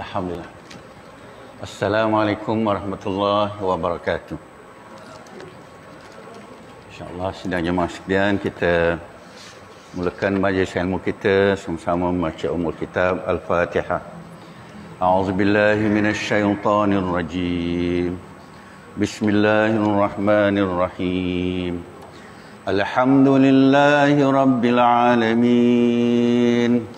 Alhamdulillah. Assalamualaikum warahmatullahi wabarakatuh. InsyaAllah sidang jemaah sekalian, kita mulakan majlis ilmu kita sama-sama membaca Ummul Kitab Al-Fatihah. A'udzubillahi minasyaitonir rajim. Bismillahirrahmanirrahim. Alhamdulillahi rabbil alamin.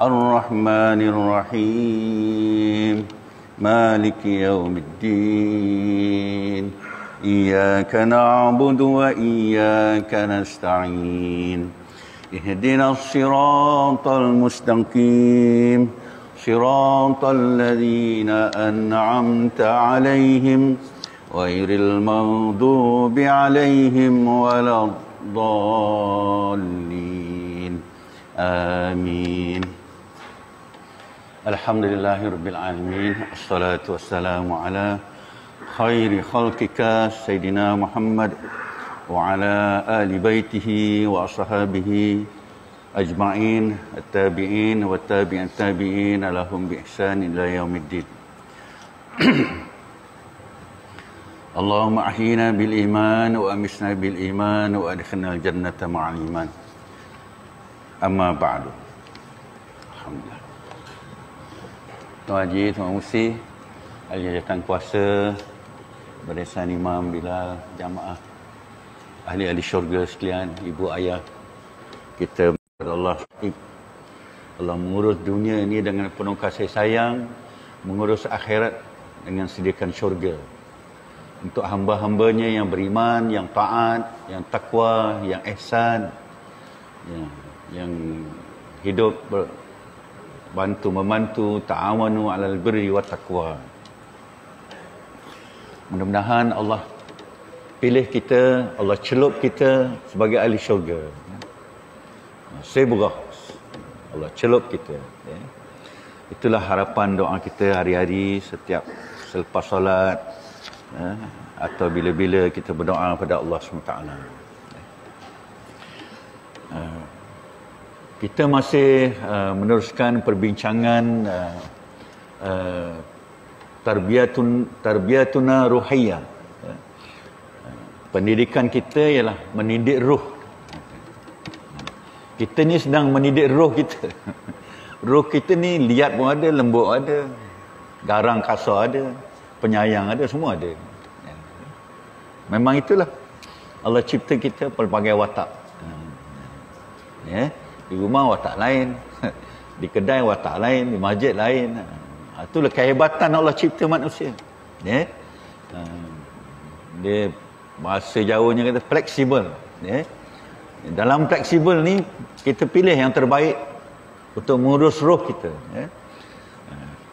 Ar-Rahmanir Rahim. Maliki yaumiddin. Iyyaka na'budu wa iyyaka nasta'in. Ihdinas siratal mustaqim. Siratal ladzina an'amta 'alaihim ghairil maghdubi 'alaihim waladdallin. Amin. Alhamdulillahirabbil alamin. Assalatu wassalamu ala khairi khalqika Sayyidina Muhammad wa ala ali baitihi wa ashabihi ajma'in, at-tabi'in wa tabi'in tabi'in lahum bi ihsan ila yaumiddin. Allahumma ahyina bil iman wa amisna bil iman wa adkhilna al jannata ma'al iman. Amma ba'du. Alhamdulillah. Tuan Haji, Tuan Musi, ahli jawatan kuasa, barisan Imam Bilal, jamaah, ahli-ahli syurga sekalian, ibu ayah kita, Allah mengurus dunia ini dengan penuh kasih sayang, mengurus akhirat dengan sediakan syurga untuk hamba-hambanya yang beriman, yang taat, yang takwa, yang ihsan, yang hidup bantu-membantu, ta'awanu 'alal birri wat taqwa. Mudah-mudahan Allah pilih kita, Allah celup kita sebagai ahli syurga. Semoga Allah celup kita. Itulah harapan doa kita hari-hari setiap selepas solat, atau bila-bila kita berdoa pada Allah SWT. Kita masih meneruskan perbincangan tarbiyatuna ruhiyah. Pendidikan kita ialah mendidik ruh. Kita ni sedang mendidik roh kita. Roh kita ni liat pun ada, lembut ada, garang kasar ada, penyayang ada, semua ada. Memang itulah Allah cipta kita pelbagai watak. Di rumah watak lain, di kedai watak lain, di masjid lain. Itulah kehebatan Allah cipta manusia. Dia bahasa Jawanya kata fleksibel. Dalam fleksibel ni kita pilih yang terbaik untuk mengurus roh kita.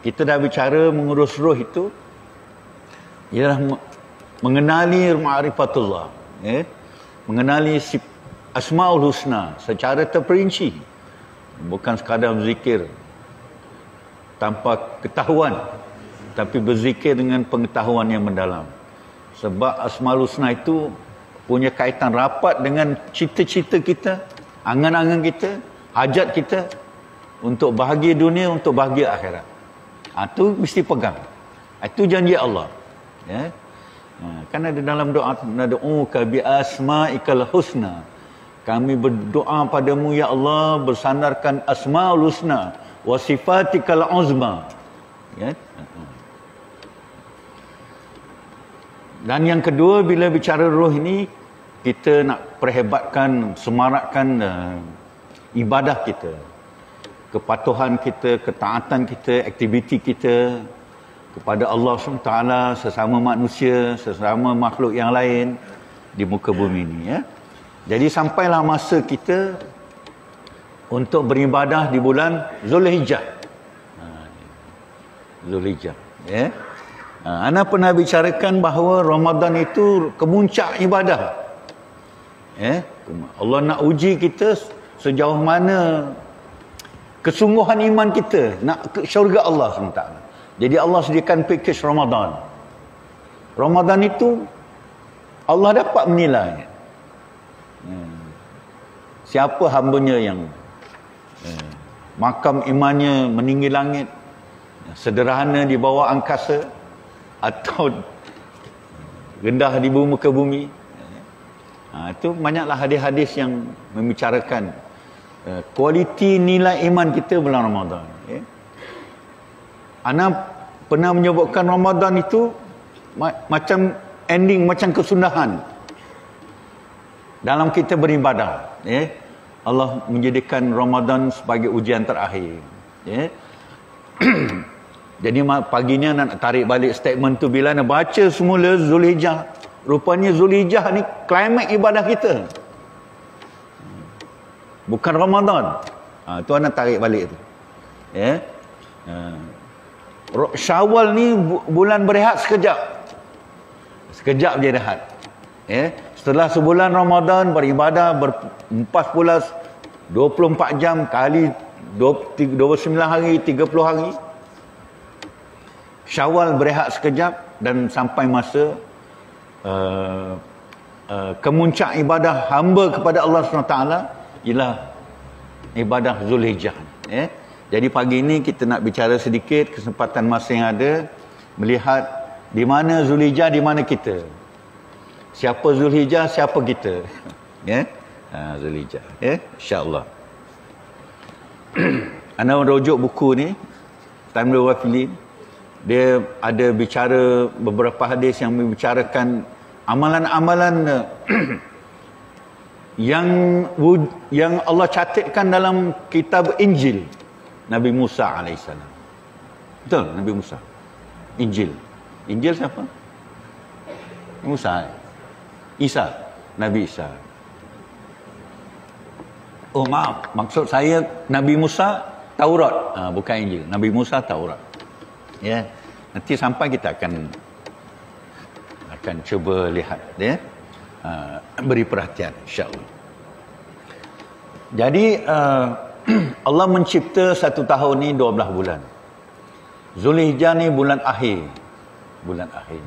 Kita dah bicara mengurus roh itu ialah mengenali ma'rifatullah, mengenali Asmaul Husna secara terperinci, bukan sekadar berzikir tanpa ketahuan, tapi berzikir dengan pengetahuan yang mendalam. Sebab Asmaul Husna itu punya kaitan rapat dengan cita-cita kita, angan-angan kita, hajat kita untuk bahagia dunia, untuk bahagia akhirat. Itu mesti pegang. Itu janji Allah. Kan ada dalam doa, nad'uka bi asma'ikal husna. Kami berdoa padamu ya Allah bersandarkan Asmaul Husna wa sifatikal uzma. Dan yang kedua, bila bicara roh ini, kita nak perhebatkan, semarakkan ibadah kita, kepatuhan kita, ketaatan kita, aktiviti kita kepada Allah SWT, sesama manusia, sesama makhluk yang lain di muka bumi ini. Jadi sampailah masa kita untuk beribadah di bulan Zulhijjah. Zulhijjah. Ana pernah bicarakan bahawa Ramadan itu kemuncak ibadah. Allah nak uji kita sejauh mana kesungguhan iman kita nak ke syurga Allah SWT. Jadi Allah sediakan package Ramadan. Ramadan itu Allah dapat menilai siapa hambanya yang makam imannya meninggi langit, sederhana di bawah angkasa, atau rendah di muka bumi. Itu banyaklah hadis-hadis yang membicarakan kualiti nilai iman kita bulan Ramadan. Ana pernah menyebutkan Ramadan itu macam ending, macam kesudahan dalam kita beribadah. Allah menjadikan Ramadan sebagai ujian terakhir. Jadi pagi ni nak tarik balik statement tu bila nak baca semula Zulhijjah. Rupanya Zulhijjah ni klimaks ibadah kita. Bukan Ramadan. Tu nak tarik balik tu. Syawal ni bulan berehat sekejap. Sekejap je rehat. Setelah sebulan Ramadan beribadah berempas 24 jam kali 29 hari, 30 hari. Syawal berehat sekejap dan sampai masa kemuncak ibadah hamba kepada Allah SWT ialah ibadah Zulhijjah. Jadi pagi ini kita nak bicara sedikit kesempatan masa yang ada, melihat di mana Zulhijjah, di mana kita. Siapa Zulhijjah, siapa kita. Zulhijjah. InsyaAllah. Anda merujuk buku ni, Tamliul Ghafilin. Dia ada bicara beberapa hadis yang membicarakan amalan-amalan yang Allah catatkan dalam kitab Injil Nabi Musa AS. Betul, Nabi Musa. Injil siapa? Musa. Isa. Nabi Isa. Oh maaf, maksud saya Nabi Musa Taurat, bukan Injil. Nabi Musa Taurat. Nanti sampai kita akan cuba lihat, beri perhatian insya-Allah. Jadi Allah mencipta satu tahun ni 12 bulan. Zulhijjah ni bulan akhir. Bulan akhir.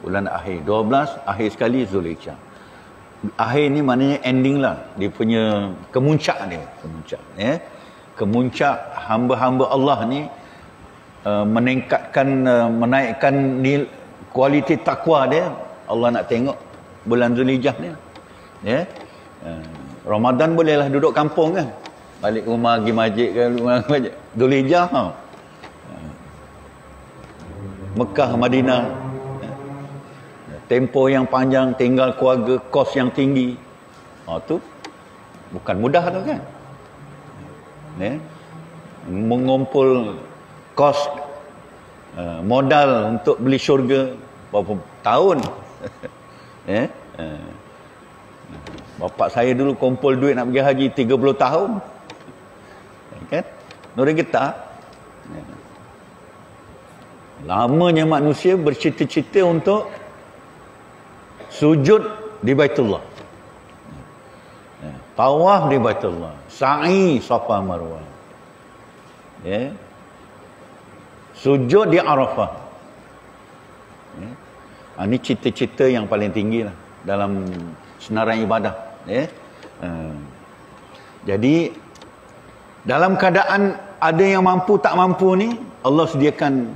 Bulan akhir 12, akhir sekali Zulhijjah. Akhir ni maknanya ending lah. Dia punya kemuncak dia, kemuncak hamba-hamba Allah ni menaikkan kualiti takwa dia. Allah nak tengok bulan Zulhijjah ni. Ramadan bolehlah duduk kampung kan, balik rumah pergi masjid kan, masjid. Zulhijjah Mekah, Madinah, tempoh yang panjang, tinggal keluarga, kos yang tinggi. Tu bukan mudah tu kan. Mengumpul kos, modal untuk beli syurga berapa tahun. Bapak saya dulu kumpul duit nak pergi haji 30 tahun. Kan? Nuri kita. Lamanya manusia bercita-cita untuk sujud di Baitullah. Tawaf di Baitullah, sa'i Safa Marwah. Sujud di Arafah. Ini cita-cita yang paling tinggi lah dalam senarai ibadah. Jadi dalam keadaan ada yang mampu tak mampu ni, Allah sediakan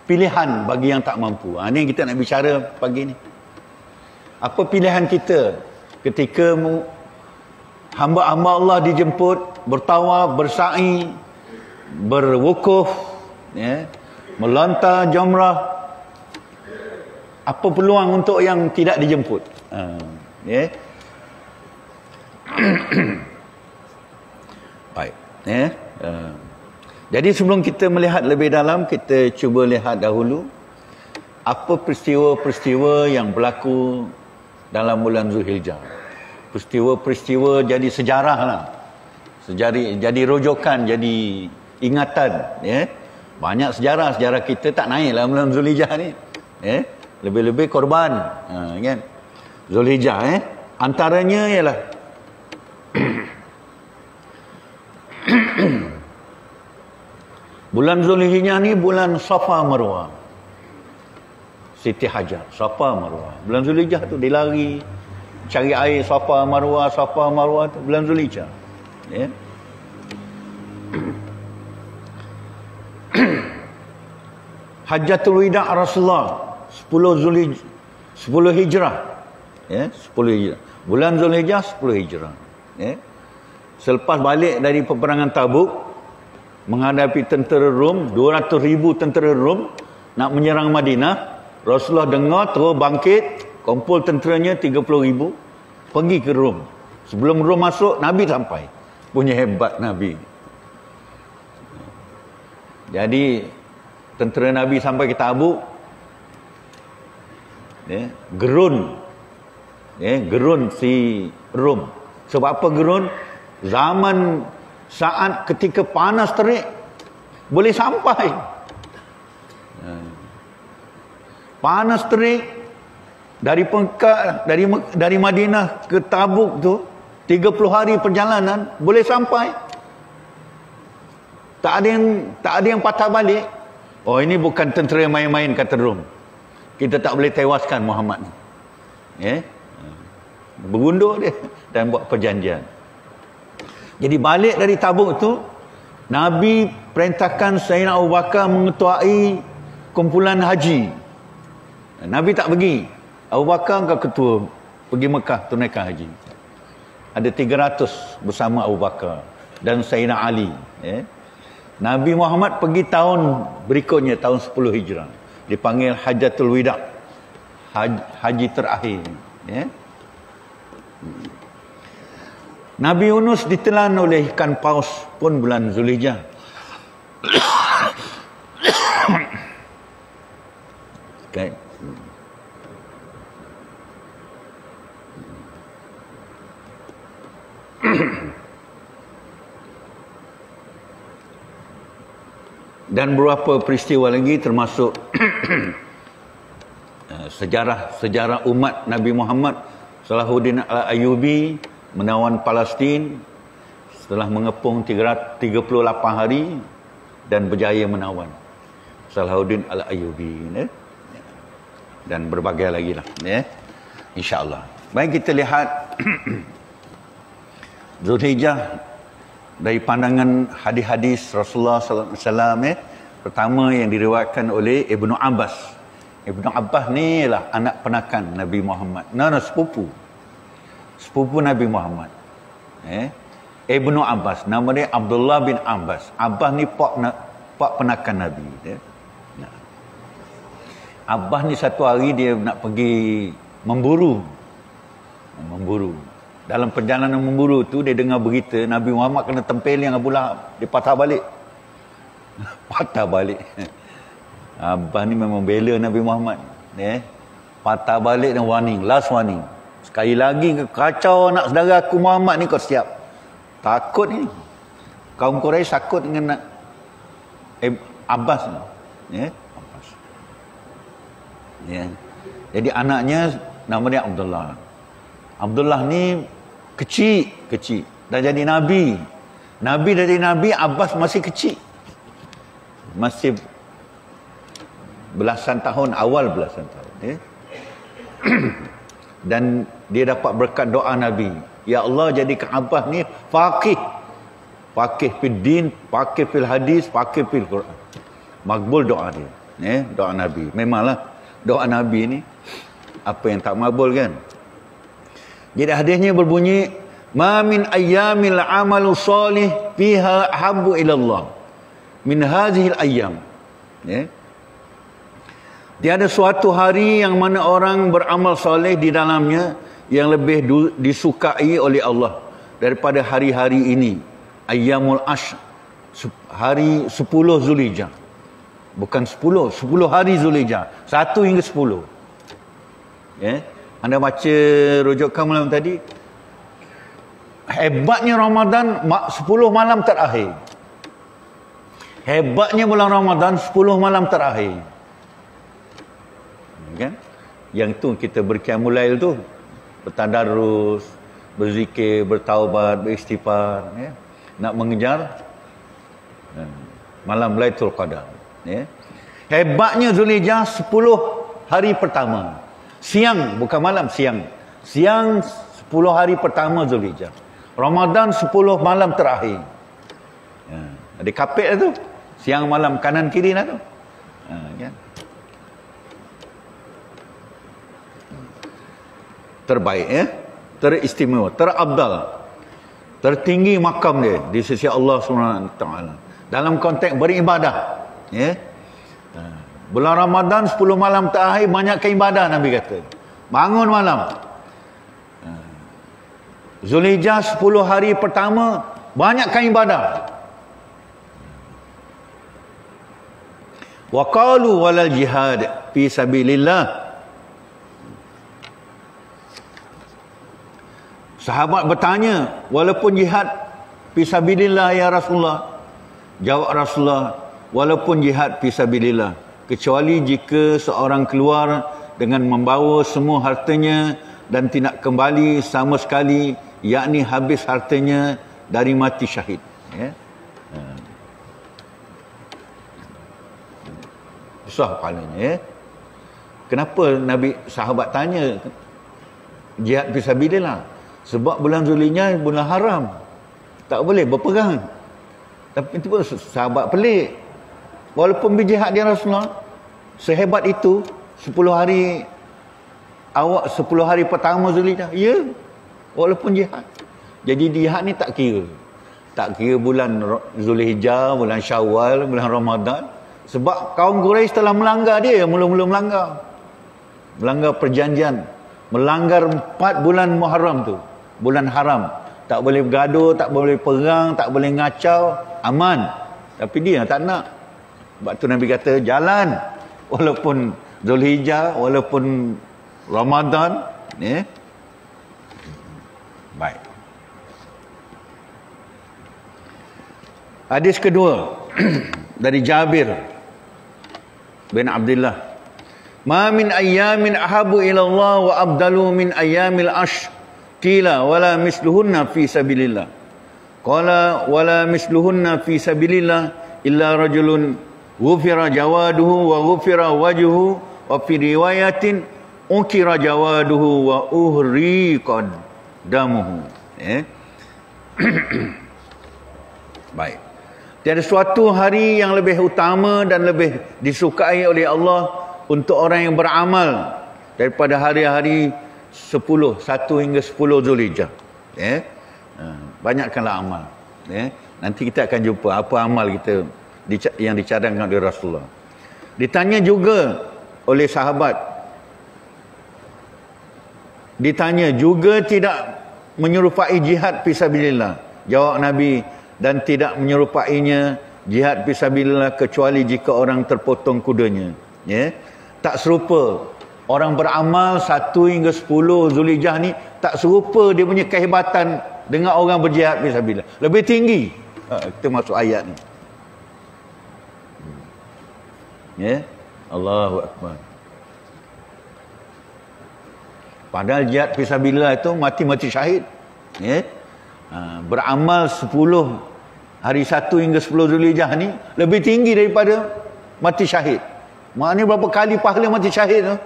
pilihan bagi yang tak mampu. Ini yang kita nak bicara pagi ni. Apa pilihan kita ketika hamba-hamba Allah dijemput bertawaf, bersa'i, berwukuf, melontar jamrah. Apa peluang untuk yang tidak dijemput? Baik. Jadi sebelum kita melihat lebih dalam, kita cuba lihat dahulu apa peristiwa-peristiwa yang berlaku dalam bulan Zulhijjah. Peristiwa-peristiwa jadi sejarah lah. Jadi rojokan, jadi ingatan. Banyak sejarah kita tak naik lah bulan Zulhijjah ni. Lebih-lebih korban. Kan? Zulhijjah. Antaranya ialah bulan Zulhijjah ni bulan Safa Marwah. Siti Hajar, Safa Marwah. Bulan Zulhijjah tu dia lari cari air Safa Marwah tu bulan Zulhijjah. Hajjatul Wida' Rasulullah 10 Hijrah. Ya, 10 Hijrah. Bulan Zulhijjah 10 Hijrah. Ya. Selepas balik dari peperangan Tabuk menghadapi tentera Rom, 200,000 tentera Rom nak menyerang Madinah, Rasulullah dengar terus bangkit, kumpul tenteranya 30,000 pergi ke Rom. Sebelum Rom masuk, Nabi sampai. Punya hebat Nabi. Jadi tentera Nabi sampai ke Tabuk, ya, gerun, ya, gerun si Rom. Sebab apa gerun? Zaman saat ketika panas terik boleh sampai. Panas terik dari Madinah ke Tabuk tu 30 hari perjalanan boleh sampai. Tak ada yang patah balik. Oh, ini bukan tentera main-main, kata Rom. Kita tak boleh tewaskan Muhammad ni. Ya. Berundur dia dan buat perjanjian. Jadi balik dari Tabuk tu, Nabi perintahkan Sayyidina Abu Bakar mengetuai kumpulan haji. Nabi tak pergi. Abu Bakar ke ketua pergi Mekah tunaikan haji. Ada 300 bersama Abu Bakar dan Sayyidina Ali. Ya. Nabi Muhammad pergi tahun berikutnya, tahun 10 Hijrah. Dipanggil Hajjatul Wida'. Haji terakhir. Ya. Nabi Yunus ditelan oleh ikan paus pun bulan Zulhijjah. Okay. Dan beberapa peristiwa lagi termasuk sejarah umat Nabi Muhammad. Salahuddin Al-Ayyubi menawan Palestin setelah mengepung 38 hari dan berjaya menawan. Salahuddin Al-Ayyubi, ya? Dan berbagai lagi lah, ya? InsyaAllah. Baik, kita lihat Zulhijjah dari pandangan hadis-hadis Rasulullah sallallahu alaihi wasallam, ya. Pertama yang diriwayatkan oleh Ibnu Abbas. Ibnu Abbas ni lah anak penakan Nabi Muhammad. Sepupu Nabi Muhammad. Ibnu Abbas, nama dia Abdullah bin Abbas. Abbas ni pak penakan Nabi, ya. Nah. Abbas ni satu hari dia nak pergi memburu. Dalam perjalanan memburu tu dia dengar berita Nabi Muhammad kena tempeling Abu Lahab. Dia patah balik. Abah ni memang bela Nabi Muhammad. Patah balik dan warning. Last warning. Sekali lagi kacau anak saudara aku Muhammad ni, kau siap. Takut ni. Kaum Quraisy takut dengan Abbas ni. Abbas. Jadi anaknya nama dia Abdullah. Abdullah ni kecil dah jadi Nabi. Nabi dari Nabi, Abbas masih kecil. Masih belasan tahun, awal belasan tahun. Ya? Dan dia dapat berkat doa Nabi. Ya Allah, jadikan Abbas ni faqih fil din, faqih fil hadis, faqih fil Quran. Makbul doa dia. Ya? Doa Nabi. Memanglah doa Nabi ni apa yang tak makbul, kan? Jadi hadisnya berbunyi, ma min ayyamil amalu salih fiha habbu ila Allah min hadhil ayyam. Ya. Tiada suatu hari yang mana orang beramal soleh di dalamnya yang lebih disukai oleh Allah daripada hari-hari ini. Ayyamul Ashr, hari 10 Zulhijjah. Bukan 10 hari Zulhijjah, 1 hingga 10. Ya. Anda baca rujukan malam tadi, hebatnya Ramadan 10 malam terakhir. Hebatnya bulan Ramadan 10 malam terakhir. Kan? Yang tu kita berqiyamul lail tu, bertadarus, berzikir, bertaubat, beristighfar, ya. Nak mengejar malam Lailatul Qadar, ya. Hebatnya Zulhijjah 10 hari pertama. Siang, bukan malam, siang. Siang 10 hari pertama Zulhijjah. Ramadan 10 malam terakhir. Ya. Ada kapit lah tu. Siang malam kanan kiri lah tu. Kan? Terbaik, teristimewa, terabdal, tertinggi makam dia di sisi Allah SWT dalam konteks beribadah. Bulan Ramadan 10 malam terakhir banyakkan ibadah, Nabi kata. Bangun malam. Zulhijjah 10 hari pertama banyakkan ibadah. Wa qalu walal jihad fi sabilillah. Sahabat bertanya, walaupun jihad fisabilillah ya Rasulullah. Jawab Rasulullah, walaupun jihad fisabilillah, kecuali jika seorang keluar dengan membawa semua hartanya dan tidak kembali sama sekali, yakni habis hartanya dari mati syahid. Susah pahalanya. Kenapa Nabi sahabat tanya jihad fisabilillah? Sebab bulan Zulhijjah bulan haram, tak boleh berperang. Tapi itu pun sahabat pelik. Walaupun berjihad dia Rasulullah, sehebat itu 10 hari awak 10 hari pertama Zulhijjah, ya, walaupun jihad. Jadi jihad ni tak kira. Tak kira bulan Zulhijjah, bulan Syawal, bulan Ramadan. Sebab kaum Quraisy telah melanggar, dia yang mula-mula melanggar perjanjian, melanggar 4 bulan Muharram tu, bulan haram. Tak boleh bergaduh, tak boleh perang, tak boleh ngacau, aman. Tapi dia tak nak. Sebab tu Nabi kata jalan, walaupun Zulhijjah, walaupun Ramadan. Baik. Hadis kedua dari Jabir bin Abdullah, ma min ayyamin ahabu ila Allah wa abdalu min ayyamil ashr, qila wala misluhunna fi sabilillah, qala wala misluhunna fi sabilillah illa rajulun ghufira jawaduhu wa ghufira wajhuhu wa fi riwayatin ukira jawaduhu wa uhriqad damuhu. Baik. Tiada suatu hari yang lebih utama dan lebih disukai oleh Allah untuk orang yang beramal daripada hari-hari 1 hingga 10 Zulhijjah. Banyakkanlah amal. Nanti kita akan jumpa apa amal kita yang dicadangkan oleh Rasulullah. Ditanya juga oleh sahabat, ditanya juga tidak menyerupai jihad fisabilillah. Jawab Nabi, dan tidak menyerupainya jihad fisabilillah kecuali jika orang terpotong kudanya. Tak serupa orang beramal 1 hingga 10 Zulhijjah ni, tak serupa dia punya kehebatan dengan orang berjihad fisabilillah. Lebih tinggi. Kita masuk ayat ni. Allahu Akbar. Padahal jihad fisabilillah itu mati-mati syahid. Beramal 10 hari 1 hingga 10 Zulhijjah ni lebih tinggi daripada mati syahid. Maknanya berapa kali pahala mati syahid tu?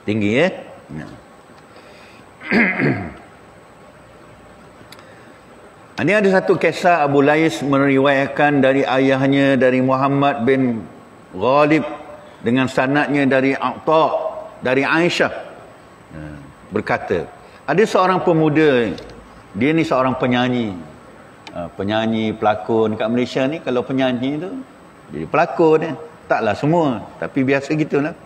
Tinggi Ini ada satu kisah Abu Lais meriwayatkan dari ayahnya, dari Muhammad bin Ghalib, dengan sanadnya dari Aqta, dari Aisyah, berkata, ada seorang pemuda, dia ni seorang penyanyi, pelakon. Kat Malaysia ni kalau penyanyi tu jadi pelakon, taklah semua, tapi biasa gitulah.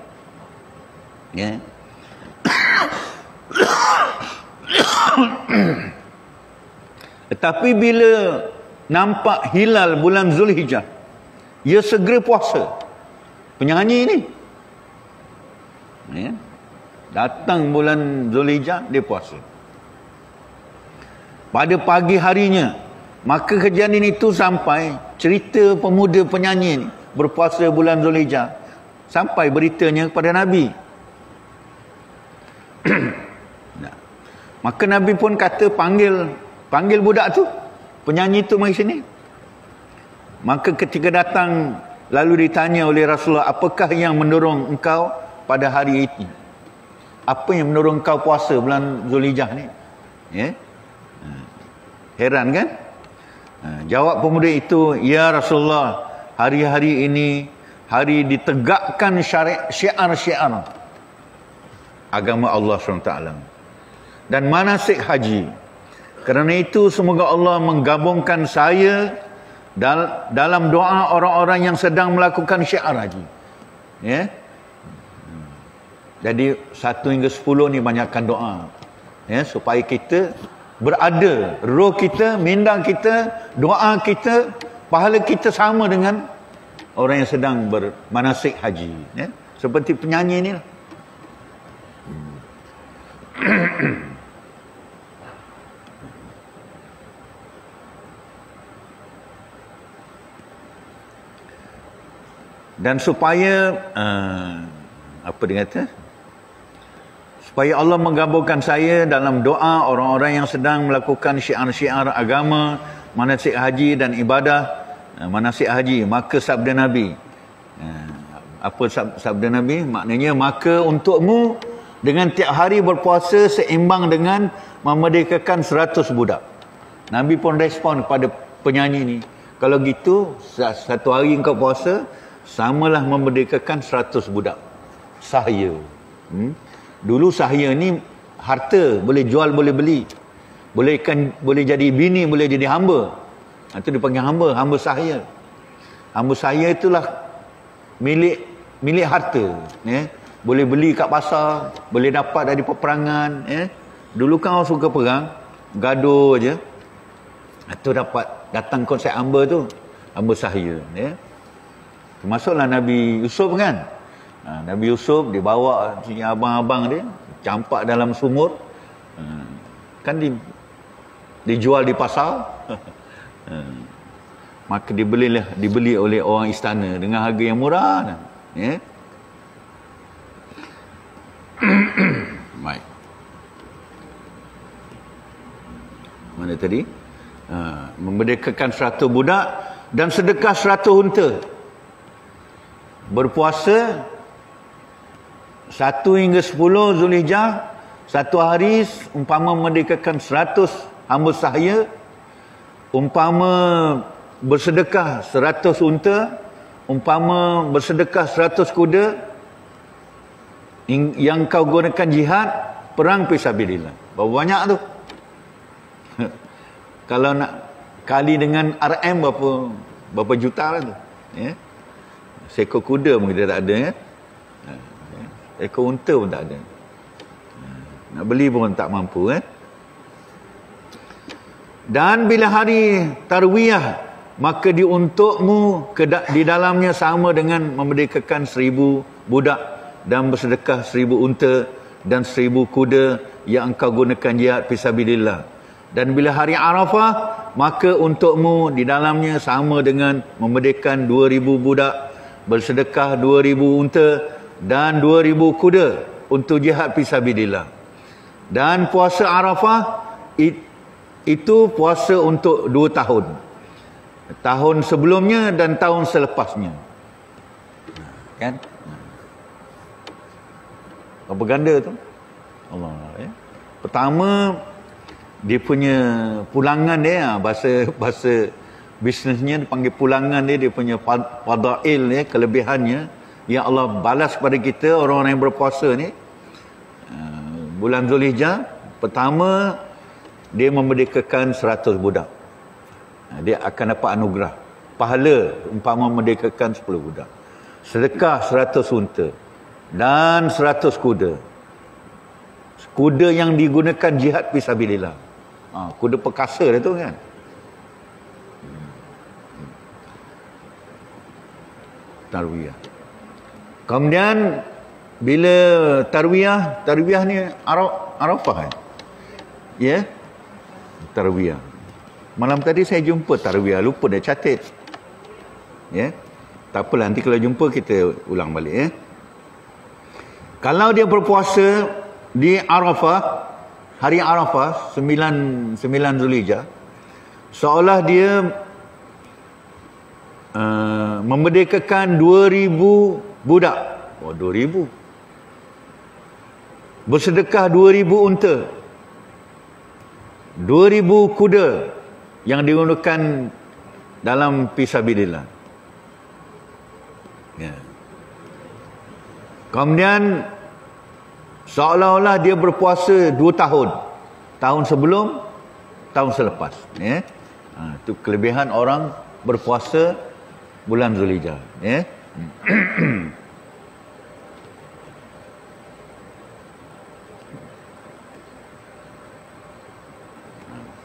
Tetapi bila nampak hilal bulan Zulhijjah, ia segera puasa. Penyanyi ni datang bulan Zulhijjah, dia puasa pada pagi harinya. Maka kejadian itu sampai, cerita pemuda penyanyi ni berpuasa bulan Zulhijjah, sampai beritanya kepada Nabi. Maka Nabi pun kata, panggil budak tu, penyanyi tu mari sini. Maka ketika datang, lalu ditanya oleh Rasulullah, apakah yang mendorong engkau pada hari ini? Apa yang mendorong engkau puasa bulan Zulhijjah ni? Heran kan? Jawab pemuda itu, ya Rasulullah, hari-hari ini hari ditegakkan syiar-syiar agama Allah SWT dan manasik haji. Kerana itu semoga Allah menggabungkan saya dalam doa orang-orang yang sedang melakukan syiar haji. Ya. Jadi 1 hingga 10 ni banyakkan doa. Ya, supaya kita berada, roh kita, minda kita, doa kita, pahala kita sama dengan orang yang sedang bermanasik haji. Ya. Seperti penyanyi ni lah. Dan supaya apa dia kata, supaya Allah menggabungkan saya dalam doa orang-orang yang sedang melakukan syiar-syiar agama, manasik haji dan ibadah manasik haji. Maka sabda Nabi, apa sabda Nabi? Maknanya, maka untukmu dengan tiap hari berpuasa seimbang dengan memerdekakan 100 budak. Nabi pun respon kepada penyanyi ni, kalau gitu satu hari engkau puasa samalah memerdekakan 100 budak sahaya. Dulu sahaya ni harta, boleh jual, boleh beli, boleh jadi bini, boleh jadi hamba. Itu dipanggil hamba sahaya. Hamba sahaya itulah milik harta, ya. Boleh beli kat pasar, boleh dapat dari peperangan, ya. Dulu kan orang suka perang, gaduh aja. Itu dapat datang konsep hamba tu, hamba sahaya, ya. Termasuklah Nabi Yusuf kan. Nabi Yusuf dibawa abang-abang dia, campak dalam sumur, kan dijual di pasar. Maka dibeli oleh orang istana dengan harga yang murah, ya. Baik. Mana tadi? Memerdekakan 100 budak dan sedekah 100 unta. Berpuasa 1 hingga 10 Zulhijjah, satu hari umpama memerdekakan 100 hamba sahaya, umpama bersedekah 100 unta, umpama bersedekah 100 kuda yang kau gunakan jihad, perang fisabilillah. Berapa banyak tu? Kalau nak kali dengan RM berapa juta lah tu, ya. Seekor kuda pun kita tak ada, ya. Ekor unta pun tak ada. Nak beli pun tak mampu, ya. Dan bila hari tarwiyah, maka diuntukmu di dalamnya sama dengan memerdekakan 1000 budak dan bersedekah 1000 unta dan 1000 kuda yang engkau gunakan jihad fisabilillah. Dan bila hari Arafah, maka untukmu di dalamnya sama dengan memerdekakan 2000 budak, bersedekah 2000 unta dan 2000 kuda untuk jihad fisabilillah. Dan puasa Arafah itu puasa untuk 2 tahun. Tahun sebelumnya dan tahun selepasnya. Kan? Apa ganda tu? Allah, ya. Pertama, dia punya pulangan dia, bahasa bisnesnya dipanggil pulangan dia punya fadail, ya, kelebihannya yang Allah balas kepada kita orang-orang yang berpuasa ni. Bulan Zulhijjah, pertama dia memerdekakan 100 budak. Dia akan dapat anugerah pahala umpama memerdekakan 10 budak. Sedekah 100 unta dan 100 kuda. Kuda yang digunakan jihad fisabilillah. Kuda perkasa dia tu kan. Tarwiyah. Kemudian bila tarwiyah ni Arafah kan? Ya. Tarwiyah. Malam tadi saya jumpa tarwiyah, lupa dah catat. Ya. Tak apalah, nanti kalau jumpa kita ulang balik, ya. Kalau dia berpuasa di Arafah, hari Arafah 9 Zulhijjah, seolah dia memerdekakan 2000 budak. 2000. Bersedekah 2000 unta. 2000 kuda yang digunakan dalam fisabilillah. Ya. Kemudian seolah-olah dia berpuasa 2 tahun. Tahun sebelum, tahun selepas. Ya. Itu kelebihan orang berpuasa bulan Zulhijjah. Ya.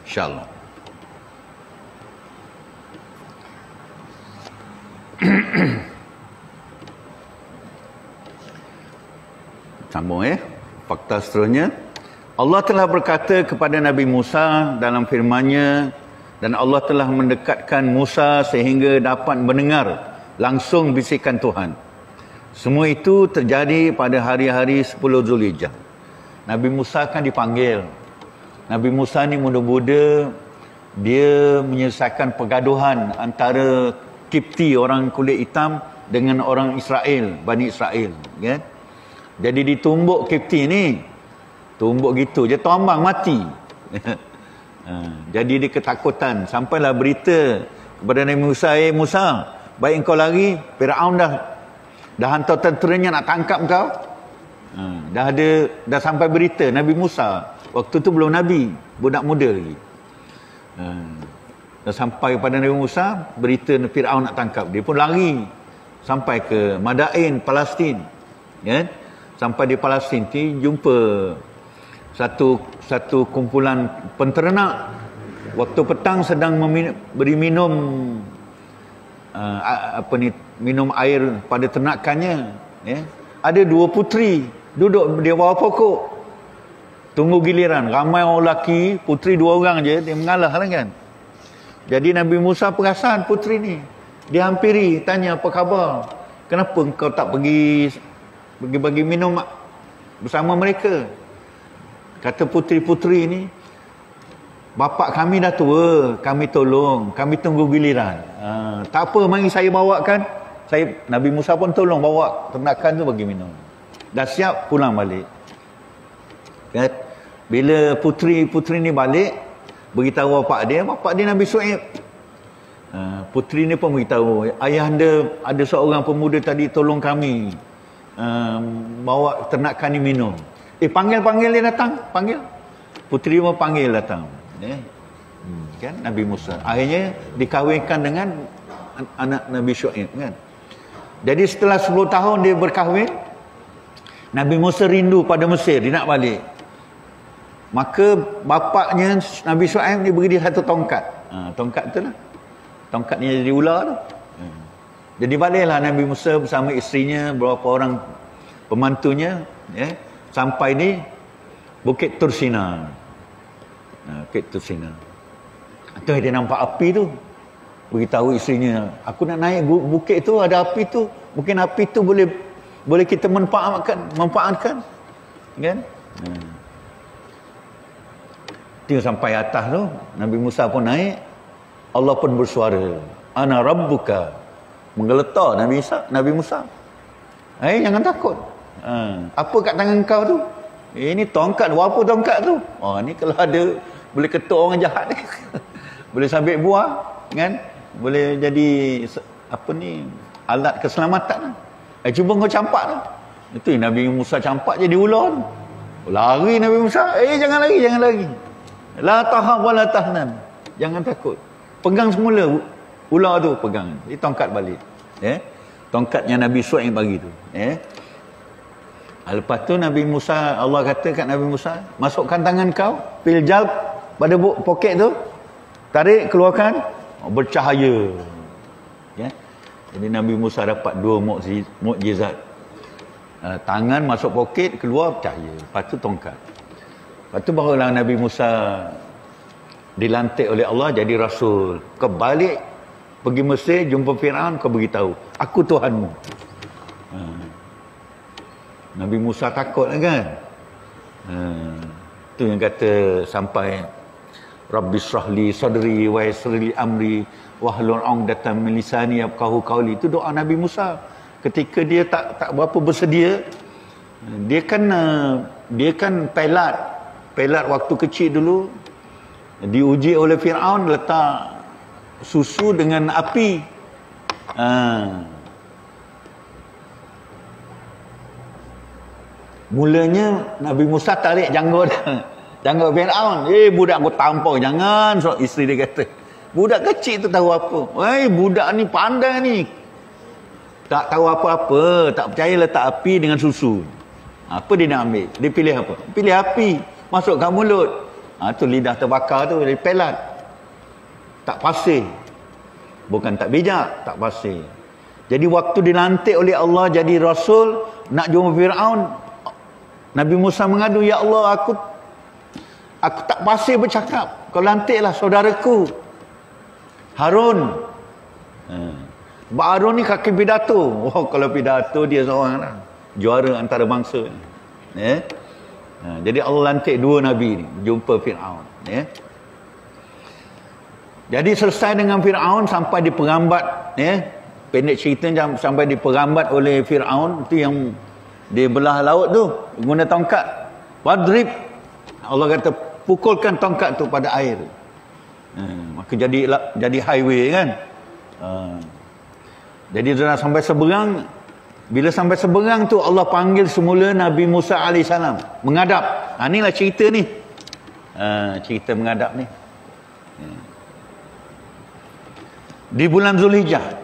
InsyaAllah. Sambung fakta seterusnya. Allah telah berkata kepada Nabi Musa dalam firman-Nya, dan Allah telah mendekatkan Musa sehingga dapat mendengar langsung bisikan Tuhan. Semua itu terjadi pada hari-hari 10 Zulhijjah. Nabi Musa kan dipanggil. Nabi Musa ni muda-muda, dia menyelesaikan pergaduhan antara Kipti, orang kulit hitam, dengan orang Israel, Bani Israel. Kan? Jadi ditumbuk Kipti ni, tumbuk gitu je, tombang mati. Jadi dia ketakutan. Sampailah berita kepada Nabi Musa, Musa, baik engkau lari, Firaun dah hantar tenteranya nak tangkap kau. Dah sampai berita Nabi Musa. Waktu tu belum Nabi, budak muda lagi. Dah sampai pada Nabi Musa, berita Firaun nak tangkap. Dia pun lari sampai ke Madain, Palestin. Ya? Sampai di Palestin ni jumpa satu kumpulan penternak. Waktu petang sedang beri minum minum air pada ternakannya. Ya? Ada 2 puteri duduk di bawah pokok, tunggu giliran. Ramai orang lelaki, puteri 2 orang je, dia mengalah kan. Jadi Nabi Musa perasan puteri ni. Dia hampiri, tanya apa khabar, kenapa kau tak pergi bagi minum bersama mereka. Kata puteri-puteri ni, bapak kami dah tua, kami tolong, kami tunggu giliran. Tak apa, mari saya bawakan. Nabi Musa pun tolong bawa ternakan tu bagi minum. Dah siap, pulang balik. Bila puteri ni balik, beritahu bapak dia Nabi Shu'aib. Puteri ni pun beritahu, ayah anda ada seorang pemuda tadi tolong kami bawa ternakan ni minum. Panggil dia datang, panggil. Puteri pun panggil datang. Kan Nabi Musa. Akhirnya dikahwinkan dengan anak Nabi Shu'aib kan. Jadi setelah 10 tahun dia berkahwin, Nabi Musa rindu pada Mesir, dia nak balik. Maka bapaknya Nabi Shu'aib ni beri dia satu tongkat. Tongkat tu lah. Tongkat ni jadi ular tu. Jadi baliklah Nabi Musa bersama isterinya, beberapa orang pembantunya, ya, sampai di Bukit Tursina. Bukit Tursina. Tu dia nampak api tu. Beritahu isterinya, aku nak naik bukit tu, ada api tu. Mungkin api tu boleh kita manfaatkan. Kan? Dia sampai atas tu, Nabi Musa pun naik. Allah pun bersuara, ana rabbuka. Menggeletar Nabi Musa. Jangan takut. Apa kat tangan kau tu? Ini tongkat. Apa tongkat tu? Ni kalau ada boleh ketuk orang jahat. Boleh sabit buah, kan? Boleh jadi alat keselamatan. Cuba kau campak tu. Itu Nabi Musa campak jadi ular tu. Lari Nabi Musa. Jangan lari. La tahaf wa la tahnan. Jangan takut. Pegang semula ular tu, pegang. Dia tongkat balik. Tongkatnya Nabi Shu'aib bagi tu. Lepas tu Nabi Musa, Allah kata kat Nabi Musa, masukkan tangan kau, piljal pada poket tu, tarik, keluarkan, bercahaya. Jadi Nabi Musa dapat 2 mukjizat. Tangan masuk poket, keluar bercahaya. Lepas tu tongkat. Lepas tu barulah Nabi Musa dilantik oleh Allah jadi rasul. Kau balik pergi Mesir, jumpa Firaun, kau beritahu, aku Tuhanmu. Nabi Musa takut kan. Tu yang kata sampai Rabbi shrahli sadri wa yassirli amri wahlul 'uqdatam min lisani yafqahu qawli. Itu doa Nabi Musa ketika dia tak berapa bersedia. Dia kan pelat waktu kecil dulu, diuji oleh Firaun, letak susu dengan api. Mulanya Nabi Musa tarik janggut dia. Janggut Fir'aun. Budak aku tampau. Jangan. So, isteri dia kata. Budak kecil tu tahu apa. Budak ni pandai ni. Tak tahu apa-apa. Tak percaya letak api dengan susu. Apa dia nak ambil? Dia pilih apa? Pilih api. Masuk kat mulut. Tu lidah terbakar tu. Dia pelat. Tak pasir. Bukan tak bijak. Tak pasir. Jadi waktu dilantik oleh Allah jadi Rasul. Nak jumpa Fir'aun. Nabi Musa mengadu, ya Allah, aku tak pasir bercakap. Kau lantiklah saudaraku Harun. Sebab Harun ni kaki pidato. Kalau pidato dia seorang lah. Juara antara bangsa. Jadi Allah lantik dua Nabi ni. Jumpa Fir'aun. Jadi selesai dengan Fir'aun sampai diperambat. Pendek cerita sampai diperambat oleh Fir'aun. Itu yang dia belah laut tu guna tongkat. Wadrib. Allah kata pukulkan tongkat tu pada air. Maka jadi highway kan. Jadi dia sampai seberang. Bila sampai seberang tu Allah panggil semula Nabi Musa AS menghadap. Inilah cerita ni. Cerita menghadap ni. Di bulan Zulhijjah.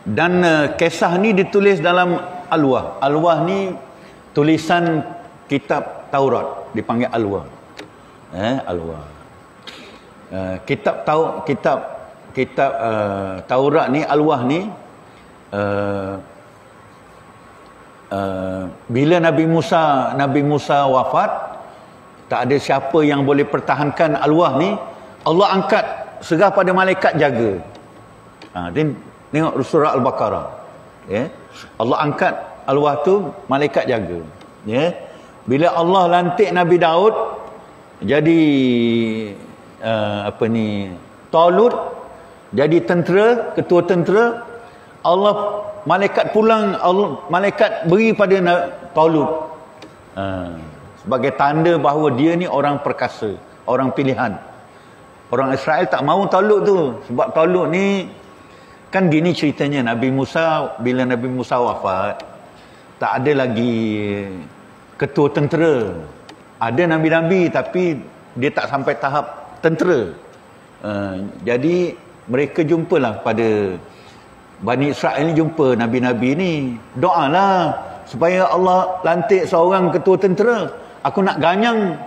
Dan kisah ni ditulis dalam Alwah. Alwah ni tulisan kitab Taurat, dipanggil Alwah. Alwah. Kitab Taurat ni, Alwah ni bila Nabi Musa wafat, tak ada siapa yang boleh pertahankan Alwah ni. Allah angkat, serah pada malaikat jaga. Tengok surah Al-Baqarah. Allah angkat Alwah tu, malaikat jaga. Bila Allah lantik Nabi Daud jadi Talut jadi tentera, ketua tentera, malaikat beri pada Talut sebagai tanda bahawa dia ni orang perkasa, orang pilihan. Orang Israel tak mahu Talut tu, sebab Talut ni kan gini ceritanya. Bila Nabi Musa wafat, tak ada lagi ketua tentera. Ada nabi-nabi tapi dia tak sampai tahap tentera. Jadi mereka jumpalah pada Bani Israel ni, jumpa nabi-nabi ni, doalah supaya Allah lantik seorang ketua tentera. Aku nak ganyang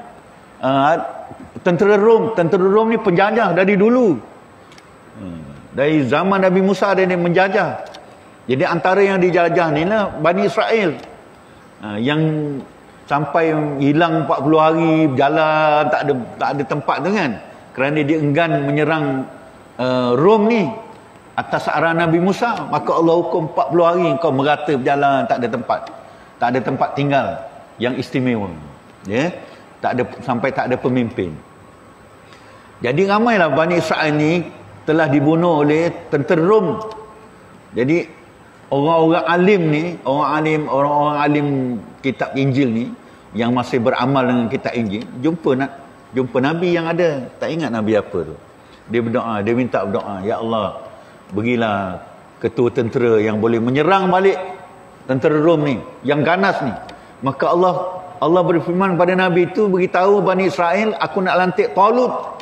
tentera Rom. Tentera Rom ni penjajah dari dulu. Dari zaman Nabi Musa dia menjajah. Jadi antara yang dijajah ni lah Bani Israel. Yang sampai hilang 40 hari berjalan, tak ada tempat tu kan. Kerana dia enggan menyerang Rom ni atas arahan Nabi Musa. Maka Allah hukum 40 hari kau merata berjalan, tak ada tempat. Tak ada tempat tinggal yang istimewa. Sampai tak ada pemimpin. Jadi ramailah Bani Israel ni telah dibunuh oleh tentera Rom. Jadi orang-orang alim ni, orang-orang alim kitab Injil ni yang masih beramal dengan kitab Injil, jumpa Nabi yang ada. Tak ingat Nabi apa tu. Dia berdoa, dia minta berdoa, ya Allah, berilah ketua tentera yang boleh menyerang balik tentera Rom ni, yang ganas ni. Maka Allah berfirman pada Nabi itu, beritahu Bani Israel, aku nak lantik Talut.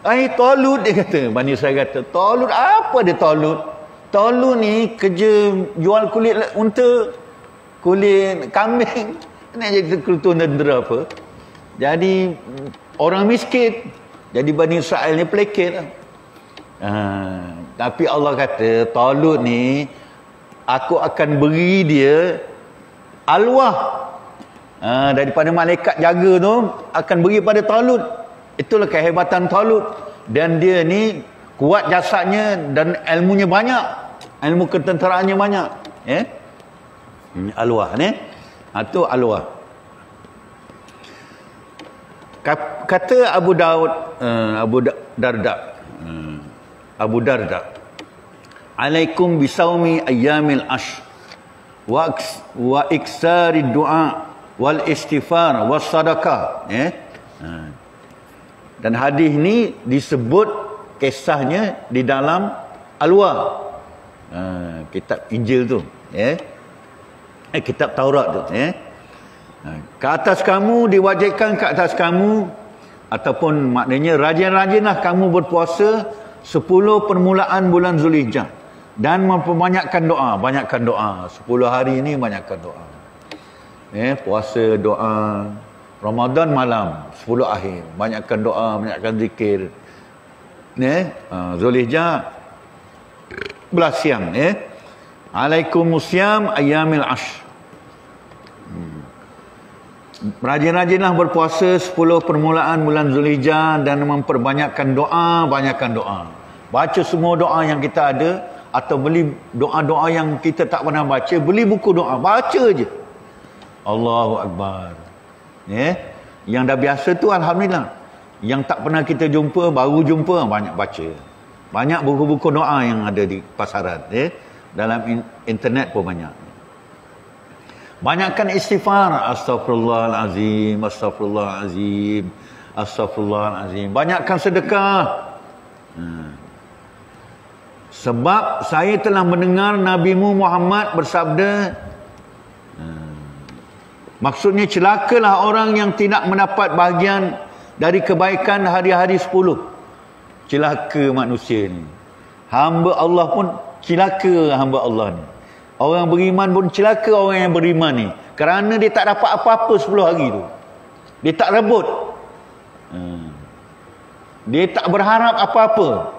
Talut, dia kata. Bani Israel kata, Talut apa dia Talut? Talut ni kerja jual kulit unta, kulit kambing. Nak jadi ketua tentera apa? Jadi orang miskin. Jadi Bani Israel ni pelekit lah. Tapi Allah kata, Talut ni aku akan beri dia Alwah. Daripada malaikat jaga tu akan beri pada Talut. Itulah kehebatan Talut. Dan dia ni kuat jasadnya dan ilmunya banyak. Ilmu ketenteraannya banyak. Alwah ni. Itu Alwah. Kata Abu Darda, alaikum bisaumi ayyamil ash wa iksari du'a wal istighfar was sadaqah. Dan hadis ni disebut kisahnya di dalam Alwah. kitab Injil tu, kitab Taurat tu, ke atas kamu, diwajibkan ke atas kamu, ataupun maknanya rajin-rajinlah kamu berpuasa 10 permulaan bulan Zulhijjah dan memperbanyakkan doa. Banyakkan doa 10 hari ni, banyakkan doa. Puasa, doa. Ramadan malam 10 akhir, banyakkan doa, banyakkan zikir. Zulhijjah belas siang. Alaikumusiyam ayyamil ashr. Rajin-rajinlah berpuasa 10 permulaan bulan Zulhijjah dan memperbanyakkan doa, banyakkan doa. Baca semua doa yang kita ada, atau beli doa-doa yang kita tak pernah baca, beli buku doa, baca je. Allahu Akbar. Yang dah biasa tu alhamdulillah. Yang tak pernah kita jumpa, baru jumpa, banyak baca. Banyak buku-buku doa yang ada di pasaran, dalam internet pun banyak. Banyakkan istighfar, astagfirullahalazim, astagfirullahalazim, astagfirullahalazim. Banyakkan sedekah. Sebab saya telah mendengar Nabi-Mu Muhammad bersabda, maksudnya celakalah orang yang tidak mendapat bahagian dari kebaikan hari-hari 10. Celaka manusia ni. Hamba Allah pun celaka, hamba Allah ni. Orang beriman pun celaka orang yang beriman ni. Kerana dia tak dapat apa-apa 10 hari tu. Dia tak rebut. Dia tak berharap apa-apa.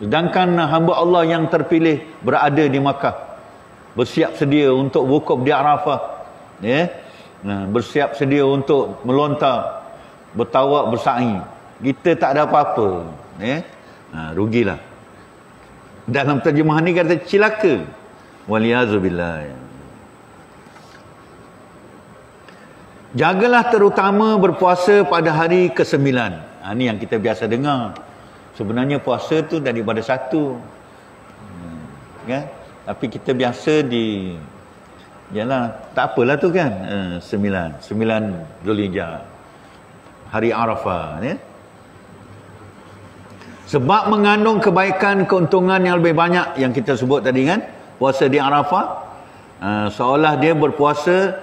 Sedangkan hamba Allah yang terpilih berada di Makkah. Bersiap sedia untuk wukuf di Arafah. Bersiap sedia untuk melontar, bertawaf, bersa'i. Kita tak ada apa-apa. Rugilah. Dalam terjemahan ni kata celaka. Waliyazubillah. Jagalah terutama berpuasa pada hari ke-9. Ini yang kita biasa dengar. Sebenarnya puasa tu daripada 1. Tapi kita biasa yalah, tak apalah tu kan. 9 Zulhijjah, hari Arafah, sebab mengandung kebaikan, keuntungan yang lebih banyak yang kita sebut tadi kan. Puasa di Arafah, seolah dia berpuasa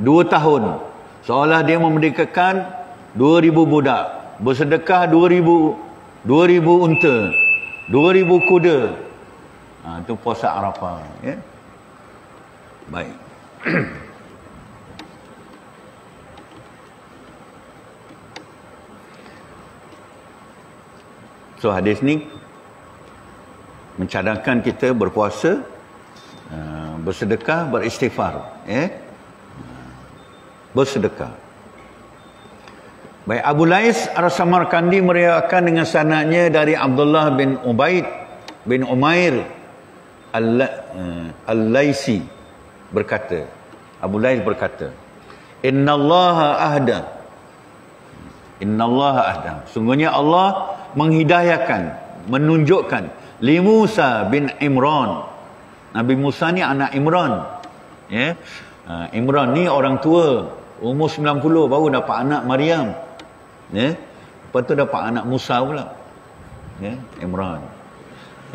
2 tahun. Seolah dia memerdekakan 2,000 budak. Bersedekah 2,000 unta, 2,000 kuda. Itu puasa Arafah. Baik. So hadis ni mencadangkan kita berpuasa, bersedekah, beristighfar, bersedekah. Baik, Abu Lais Ar-Samarkandi meriwayatkan dengan sanadnya dari Abdullah bin Ubaid bin Umair Al-Laisi berkata, Abu Lais berkata, Innallaha ahda, sungguhnya Allah menghidayahkan, menunjukkan li Musa bin Imran. Nabi Musa ni anak Imran. Imran ni orang tua, umur 90 baru dapat anak Maryam. Lepas tu dapat anak Musa pula. Imran.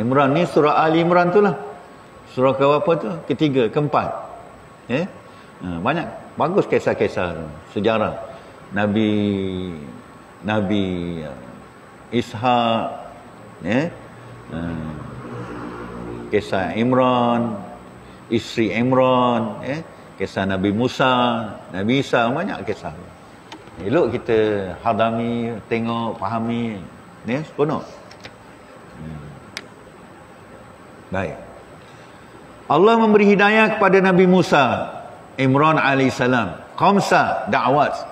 Imran ni surah Ali Imran tu lah. Surah ke apa tu? Ketiga, keempat. Banyak bagus kisah-kisah sejarah Nabi Ishaq, kisah Imran, isteri Imran, kisah Nabi Musa, Nabi Isa, banyak kisah. Elok kita hadami, tengok, fahami, sepenuh. Baik. Allah memberi hidayah kepada Nabi Musa, Imran alaihissalam, khamsa da'wat,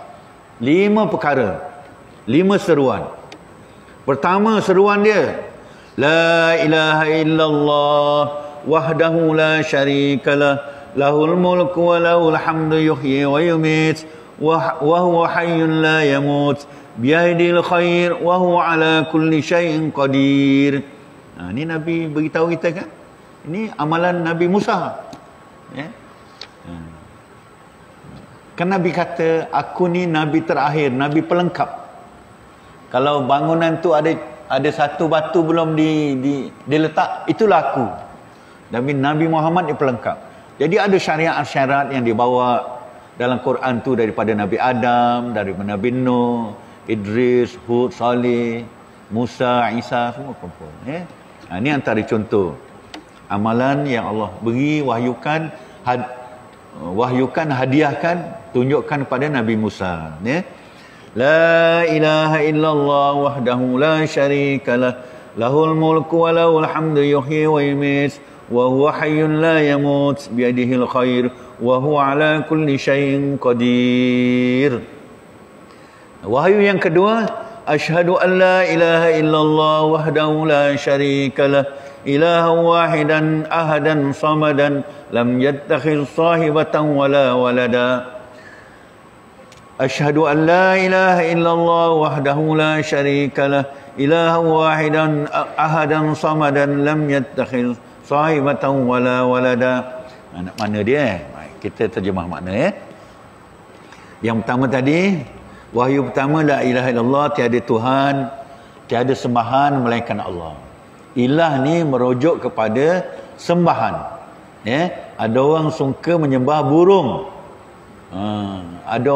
5 perkara, 5 seruan. Pertama seruan dia, la ilaha illallah wahdahu la syarikalah, lahul mulku wa lahul hamdu yuhyi wa yumit wa huwa hayyun la yamut biyadil khair wa huwa ala kulli syai'in qadir. Ini Nabi beritahu kita kan. Ini amalan Nabi Musa. Kan Nabi kata, aku ni Nabi terakhir, Nabi pelengkap. Kalau bangunan tu ada satu batu belum diletak, itulah aku. Tapi Nabi Muhammad dia pelengkap. Jadi ada syariat-syariat yang dibawa dalam Quran tu daripada Nabi Adam, daripada Nabi Nuh, Idris, Hud, Saleh, Musa, Isa, semua kumpul. Ini antara contoh amalan yang Allah beri, wahyukan, hadiahkan, tunjukkan kepada Nabi Musa. La ilaha illallah wahdahu la syarikalah, lahul mulku wa lahul hamdu yuhyi wa yumiit, wa huwa hayyun la yamut, biyadihil khair, wa huwa ala kulli syai'in qadir. Wahyu yang kedua, asyhadu an la ilaha illallah wahdahu la syarikalah, ilahan wahidan ahadan samadan, lam yattakhidh sahibatan wala walada. Asyhadu an la ilaha illallah wahdahu la syarikalah, ilahan wahidan ahadan samadan, lam yattakhidh sahibatan wala walada. Mana dia? Kita terjemah makna. Yang pertama tadi, wahyu pertama, la ilaha illallah, tiada Tuhan, tiada sembahan melainkan Allah. Ilah ni merujuk kepada sembahan. Ada orang suka menyembah burung. Ada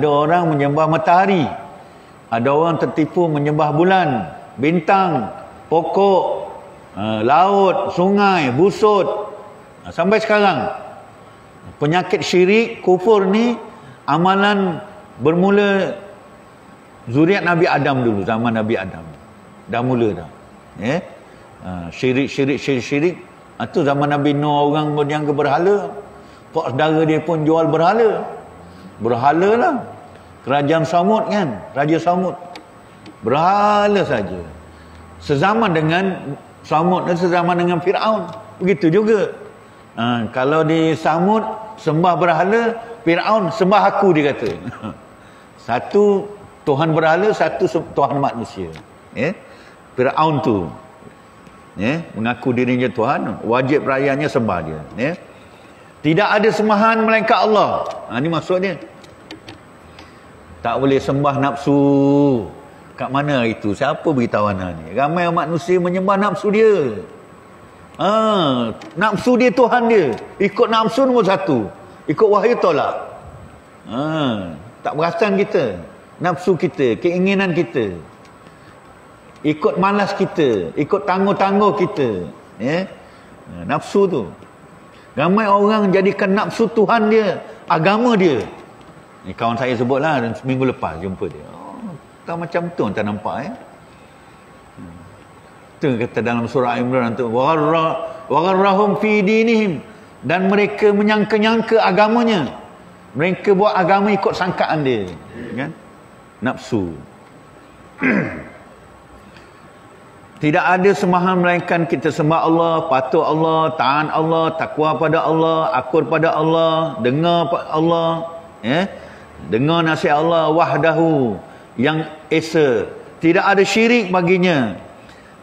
orang menyembah matahari. Ada orang tertipu menyembah bulan, bintang, pokok, laut, sungai, busut. Sampai sekarang penyakit syirik, kufur ni amalan bermula zuriat Nabi Adam dulu, zaman Nabi Adam. Dah mula dah. Syirik. Itu zaman Nabi Nuh, orang yang berhala. Pak saudara dia pun jual berhala. Berhala lah. Kerajaan Samud kan, Raja Samud. Berhala saja. Sezaman dengan Samud dan sezaman dengan Fir'aun. Begitu juga. Kalau di Samud sembah berhala, Fir'aun sembah aku, dia kata. Satu Tuhan berhala, satu Tuhan manusia. Fir'aun tu mengaku dirinya Tuhan, wajib rakyatnya sembah dia. Tidak ada sembahan melainkan Allah. Ini maksudnya. Tak boleh sembah nafsu. Kat mana itu? Siapa beritahu anak ni? Ramai manusia menyembah nafsu dia. Nafsu dia Tuhan dia. Ikut nafsu nombor satu. Ikut wahyu tolak. Tak perasan kita. Nafsu kita, keinginan kita. Ikut malas kita, ikut tangguh-tangguh kita. Nafsu tu. Ramai orang jadikan nafsu Tuhan dia, agama dia. Ni kawan saya sebutlah seminggu lepas jumpa dia. Tak macam tu tak nampak Itu kata dalam surah Imran tu, wa gharrahum fi dinihim, dan mereka menyangka-nyangka agamanya. Mereka buat agama ikut sangkaan dia, kan? Nafsu. Tidak ada sembahan melainkan kita sembah Allah, patuh Allah, taat Allah, takwa pada Allah, akur pada Allah, dengar Allah, dengar nasihat Allah, wahdahu, yang esa, tidak ada syirik baginya.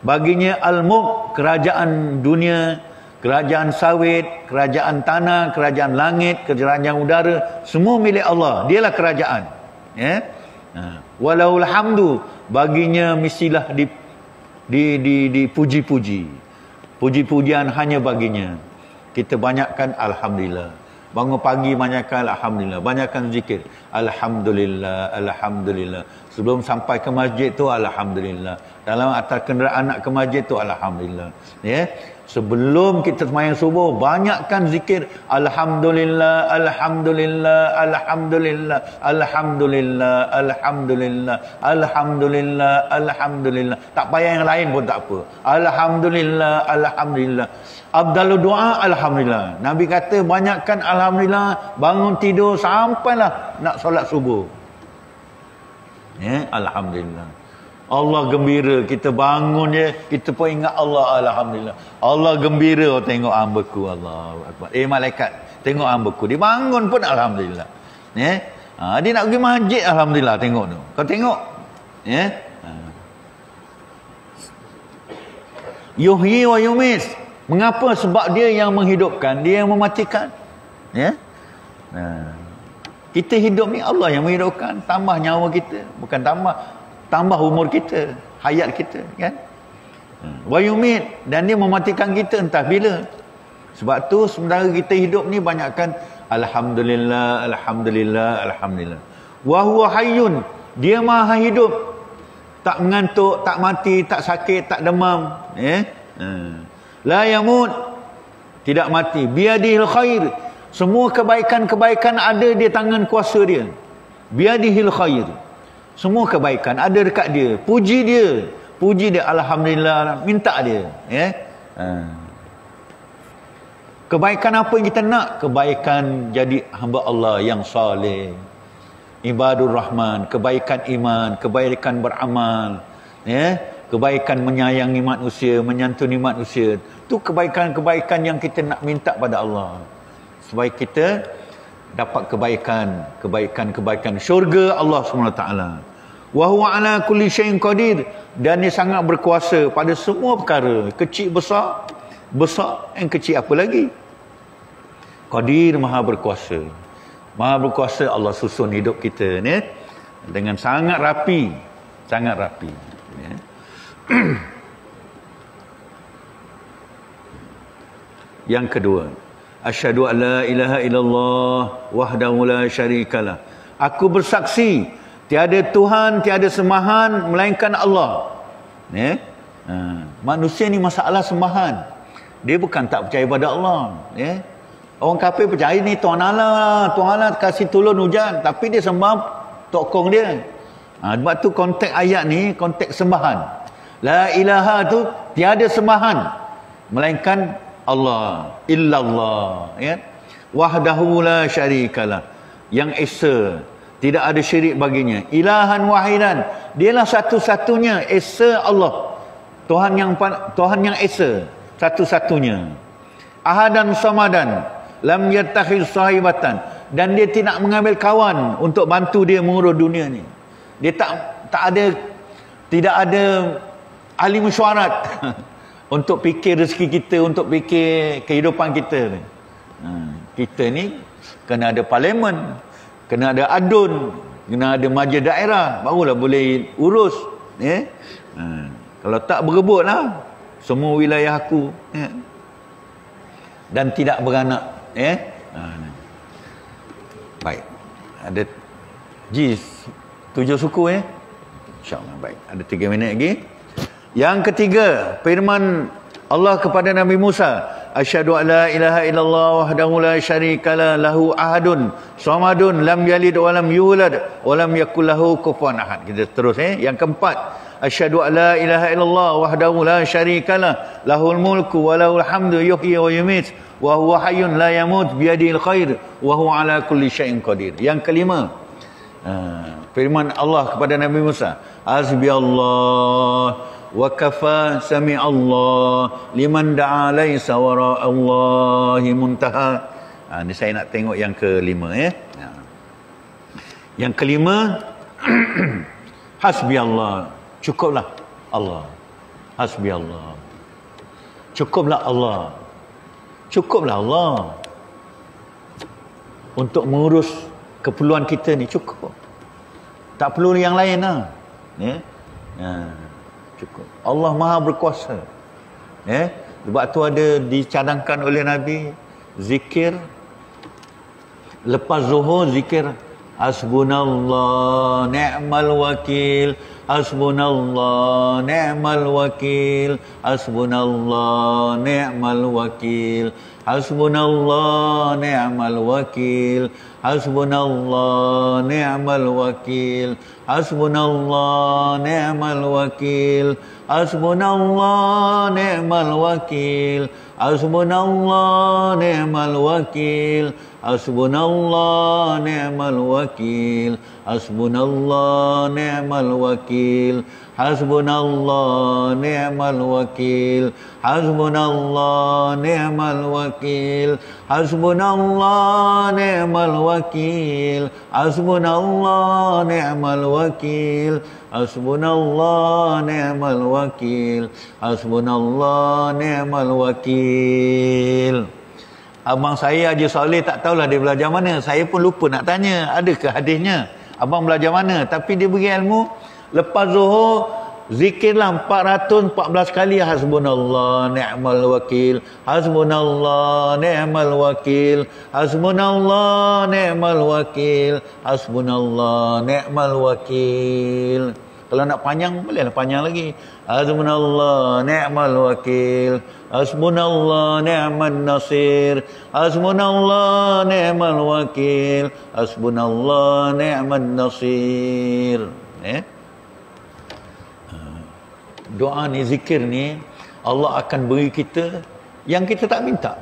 Baginya al-mulk, kerajaan dunia, kerajaan sawit, kerajaan tanah, kerajaan langit, kerajaan udara, semua milik Allah. Dialah kerajaan. Walahul hamdu, baginya mestilah dipuji-puji. Puji-pujian hanya baginya. Kita banyakkan alhamdulillah. Bangun pagi banyakkan alhamdulillah. Banyakkan zikir. Alhamdulillah, alhamdulillah. Sebelum sampai ke masjid tu alhamdulillah. Dalam atas kenderaan nak ke masjid tu alhamdulillah. Sebelum kita sembahyang subuh, banyakkan zikir. Alhamdulillah, alhamdulillah, alhamdulillah, alhamdulillah, alhamdulillah, alhamdulillah, alhamdulillah. Tak payah yang lain pun tak apa. Alhamdulillah, alhamdulillah. Abdalul doa, alhamdulillah. Nabi kata banyakkan alhamdulillah, bangun tidur sampailah nak solat subuh. Alhamdulillah. Allah gembira, kita bangun je, kita pun ingat Allah, alhamdulillah. Allah gembira tengok hambaku, Allahu akbar. Malaikat tengok hambaku, dia bangun pun alhamdulillah. Dia nak pergi masjid, alhamdulillah, tengok tu. Kau tengok. Yuhyi wa yumis. Mengapa? Sebab dia yang menghidupkan, dia yang mematikan. Kita hidup ni Allah yang menghidupkan, tambah nyawa kita, bukan tambah umur kita, hayat kita, kan? Wa yumit, dan dia mematikan kita entah bila. Sebab tu sementara kita hidup ni banyakkan alhamdulillah, alhamdulillah, alhamdulillah. Wa huwa hayyun, dia maha hidup. Tak mengantuk, tak mati, tak sakit, tak demam, la yamut, tidak mati. Biadihil khair, semua kebaikan-kebaikan ada di tangan kuasa dia. Biadihil khair, semua kebaikan ada dekat dia. Puji dia, alhamdulillah, minta dia, Kebaikan apa yang kita nak? Kebaikan jadi hamba Allah yang soleh, ibadur rahman, kebaikan iman, kebaikan beramal, kebaikan menyayangi manusia, menyantuni manusia. Itu kebaikan-kebaikan yang kita nak minta pada Allah, supaya kita dapat kebaikan syurga Allah SWT. Wa huwa ala kulli syai'in qadir, dan dia sangat berkuasa pada semua perkara, kecil besar yang kecil apa lagi. Qadir, maha berkuasa. Maha berkuasa Allah susun hidup kita ni dengan sangat rapi. Yang kedua, asyhadu an la ilaha illallah wahdahu la syarikalah. Aku bersaksi tiada Tuhan, tiada sembahan melainkan Allah. Manusia ni masalah sembahan. Dia bukan tak percaya pada Allah, Orang kafir percaya ni Tuhan Allah kasih turun hujan, tapi dia sembah tokong dia. Sebab tu konteks ayat ni konteks sembahan. La ilaha tu tiada sembahan melainkan Allah, illallah, wahdahu la syarikalah, yang esa, tidak ada syirik baginya. Ilahan wahidan, dialah satu-satunya, esa Allah, Tuhan yang esa, satu-satunya. Ahadan samadan, lam yattakhidh sahibatan, dan dia tidak mengambil kawan untuk bantu dia mengurus dunia ni. Dia tidak ada ahli mesyuarat untuk fikir rezeki kita, untuk fikir kehidupan kita ni. Kita ni kena ada parlimen, kena ada adun, kena ada majlis daerah, barulah boleh urus. Kalau tak berebut lah semua wilayah aku, dan tidak beranak. Baik, ada 7 suku, InsyaAllah. Baik, ada 3 minit lagi. Yang ketiga, firman Allah kepada Nabi Musa, asyhadu an la ilaha illallah wahdahu la syarikalah lahu ahadun samadun lam yalid wa lam yulad wa lam yakul lahu kufuwan ahad. Kita terus. Yang keempat, asyhadu an la ilaha illallah wahdahu la syarikalah lahul mulku wa lahul hamdu yuhyi wa yumiit wa huwa hayyun la yamut biyadihil khair wa huwa ala kulli syai'in qadir. Yang kelima, firman Allah kepada Nabi Musa, hasbiyallah wa kafa sami'allah liman da'a laisa wara'allahi muntaha. Ni saya nak tengok yang kelima, Yang kelima, hasbiyallah, cukuplah Allah. Hasbiyallah, cukuplah Allah. Cukuplah Allah untuk mengurus keperluan kita ni, cukup. Tak perlu yang lain lah. Cukup. Allah maha berkuasa. Sebab tu ada dicadangkan oleh Nabi zikir lepas zuhur, zikir hasbunallah ni'mal wakil, hasbunallah ni'mal wakil, hasbunallah ni'mal wakil, hasbunallah ni'mal wakil, hasbunallah ni'mal wakil, hasbunallah ni'mal wakil, hasbunallah ni'mal wakil, hasbunallah ni'mal wakil, hasbunallah ni'mal wakil, hasbunallah ni'mal wakil, hasbunallah ni'mal wakil, hasbunallah ni'mal wakil, hasbunallah ni'mal wakil, hasbunallah ni'mal wakil, hasbunallah ni'mal wakil, hasbunallah ni'mal wakil. Abang saya Haji Soleh tak tahulah dia belajar mana. Saya pun lupa nak tanya, adakah hadisnya? Abang belajar mana? Tapi dia beri ilmu lepas zuhur Zikirlah 414 kali hasbunallah ni'mal wakil, hasbunallah ni'mal wakil, hasbunallah ni'mal wakil, hasbunallah ni'mal wakil. Kalau nak panjang bolehlah panjang lagi. Hasbunallah ni'mal wakil, hasbunallah ni'man nasir, hasbunallah ni'mal wakil, hasbunallah ni'man nasir. Doa ni, zikir ni, Allah akan beri kita yang kita tak minta.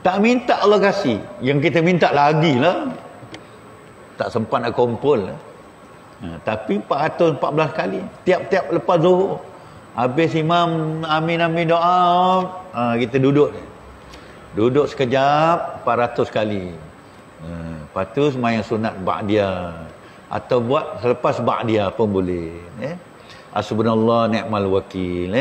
Tak minta Allah kasih, yang kita minta lagi lah. Tak sempat nak kumpul. Tapi 414 kali tiap-tiap lepas zuhur, habis imam amin doa, kita duduk sekejap 400 kali. Lepas tu sembahyang sunat ba'diyah, atau buat selepas ba'diyah pun boleh. Hasbunallah ni'mal wakil.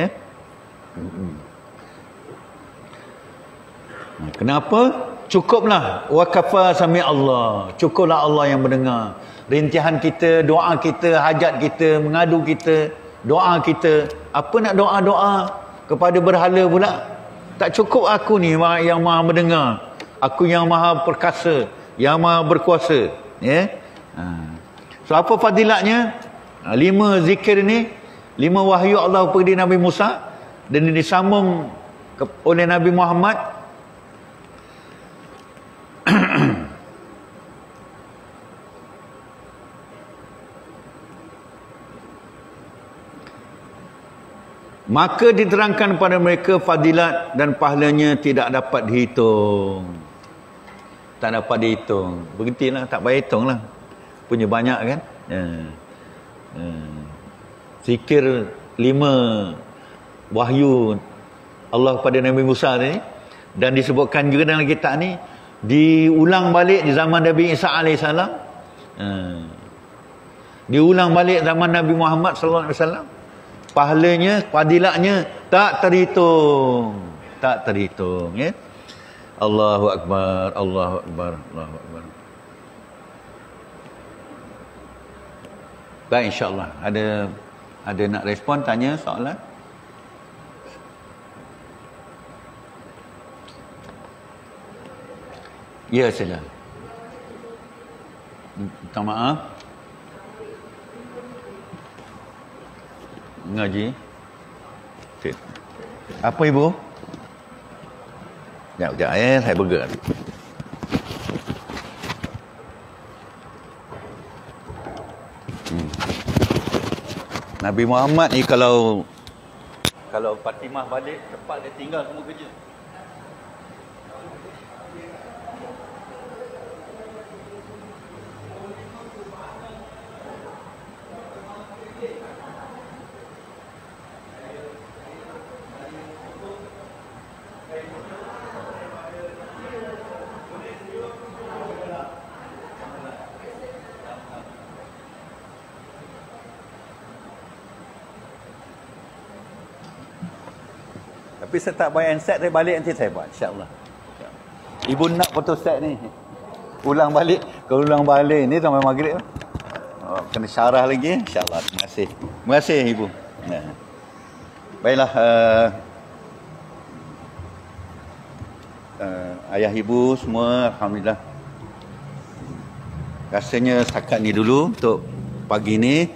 Kenapa? Cukuplah wakafa sami Allah, cukuplah Allah yang mendengar rintihan kita, doa kita, hajat kita, mengadu kita, doa kita. Apa nak doa-doa kepada berhala pula? Tak cukup aku ni yang maha mendengar, aku yang maha perkasa, yang maha berkuasa. So apa fadilatnya? 5 zikir ni, 5 wahyu Allah kepada Nabi Musa, dan disambung oleh Nabi Muhammad. Maka diterangkan kepada mereka fadilat dan pahalanya tidak dapat dihitung. Tak dapat dihitung. Berhentilah, tak payah hitung lah. Punya banyak kan. Zikir 5 wahyu Allah kepada Nabi Musa ni, dan disebutkan juga dalam kitab ni, diulang balik di zaman Nabi Isa AS, diulang balik zaman Nabi Muhammad SAW. Pahalanya, fadilatnya tak terhitung. Tak terhitung. Allahu Akbar, Allahu Akbar, Allahu Akbar. Baik, insyaAllah. Ada nak respon, tanya, soalan? Ya, sila. Minta maaf. Ngaji. Okay. Apa ibu? Sekejap, saya burger. Nabi Muhammad ni kalau Fatimah balik cepat, dia tinggal semua kerja. Tapi saya tak bayar set, saya balik nanti saya buat, insyaAllah. Ibu nak foto set ni, ulang balik. Kalau ulang balik ni sampai maghrib, kena syarah lagi, insyaAllah. Terima kasih. Terima kasih ibu. Baiklah, ayah ibu semua, alhamdulillah. Rasanya setakat ni dulu untuk pagi ni.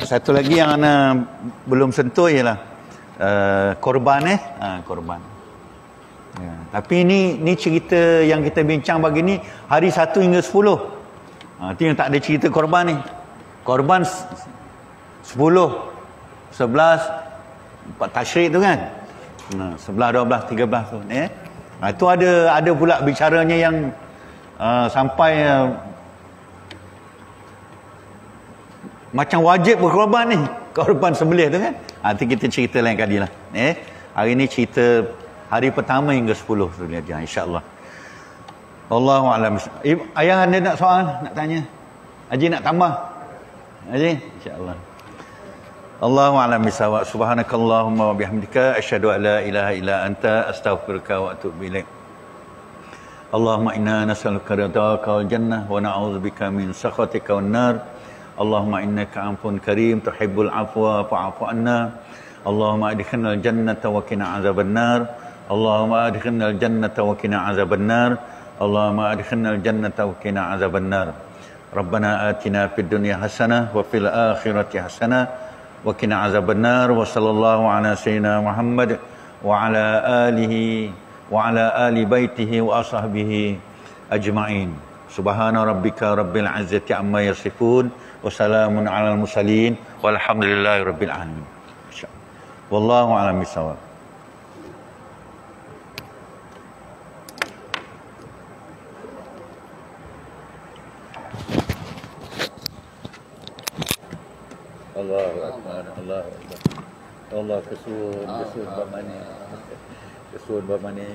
Satu lagi yang ana belum sentuh ialah korban. Korban. Ya. Tapi ni cerita yang kita bincang pagi ni hari 1 hingga 10. Itu yang tak ada cerita korban ni. Korban 10, 11, 4 tasyrik tu kan. 11, 12, 13 tu. Itu ada pula bicaranya yang sampai macam wajib berkorban ni. Korban sembelih tu kan. Nanti kita cerita lain kali lah. Hari ni cerita hari pertama hingga 10 tu dia, insyaAllah. Allahu'alam. Ayah ada nak soal, nak tanya? Haji nak tambah? Haji? InsyaAllah. Allahu'alam bisawab. Subhanakallahumma wa bihamdika asyhadu an la ilaha illa anta astaghfiruka wa atubu ilaik. Allahumma inna nas'aluka ridhaka wal jannah wa na'udzubika min sakhatika wan nar. Allahumma innaka afuwun karim tuhibbul afwa fa'fu anna. Allahumma adkhilnal jannata wa qina azabannar. Allahumma adkhilnal jannata wa qina azabannar. Allahumma adkhilnal jannata wa qina azabannar. Rabbana atina fid dunya hasanah wa fil akhirati hasanah wa qina azabannar. Wa sallallahu ala sayyidina Muhammad wa ala alihi wa ala ali baitihi wa ashabihi ajma'in. Subhana rabbika rabbil izzati amma yasifun wa salamun alal mursalin walhamdulillahi rabbil alamin. Wallahu a'lam bishawab. Allahu akbar, Allahu akbar. Allah kesun bab mana? Kesun bab mana?